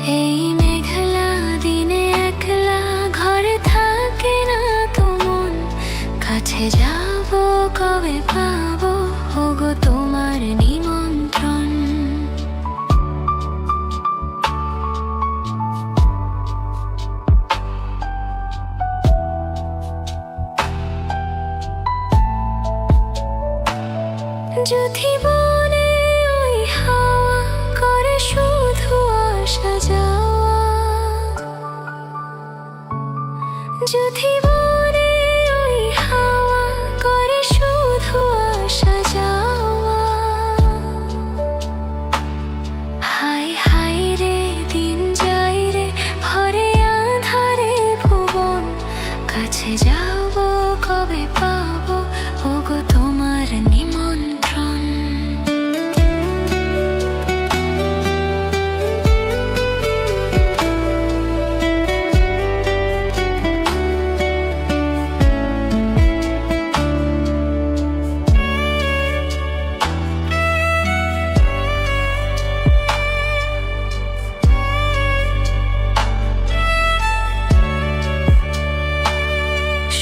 এই মেঘলা দিনে একলা ঘরে থাকে না তো মন, কাছে যাব কবে পাবো ওগো তোমার নিমন্ত্রণ। যদি বনে ওই হাওয়া করে শুধু আসা যাওয়া, যদি বনে ওই হাওয়া করে শুধু আসা যাওয়া, হাই হাই রে দিন যাই রে ভরে আধারে ভুবন, কাছে যাব কবে পাবো ওগো তোমার নিমন্ত্রণ।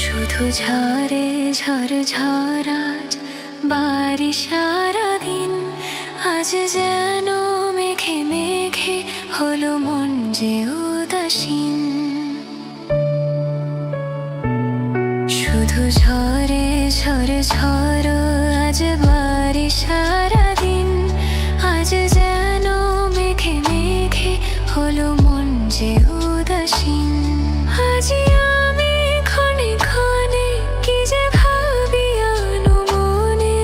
শুধু ঝরে ঝড় ঝরাজ বাড়ি সারাদিন, আজ যেন মেঘে মেঘে হলো মন যে উদাসীন। শুধু ঝরে ঝরে ঝড় আজ বাড়ি সারাদিন, আজ যেন মেঘে মেঘে হলো মন যে উদাসীন। আজি আমি ক্ষণে ক্ষণে কি যে ভাবি আনুমনে,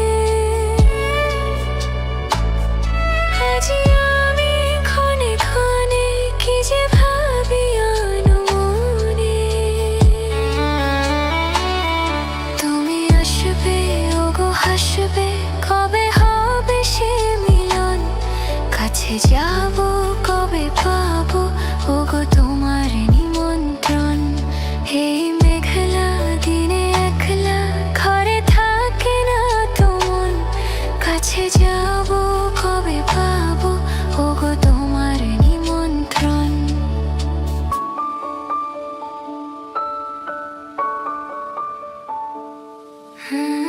আজি আমি ক্ষণে ক্ষণে কি যে ভাবি আনুমনে। তুমি আসবে ওগো হাসবে কবে হবে সে মিলন, কাছে যাব কবে পাবো ওগো তোমার নিমন্ত্রণ। এই মেঘলা দিনে একলা ঘরে থাকে না তো মন, কাছে যাব কবে পাবো ওগো তোমার নিমন্ত্রণ। হুম।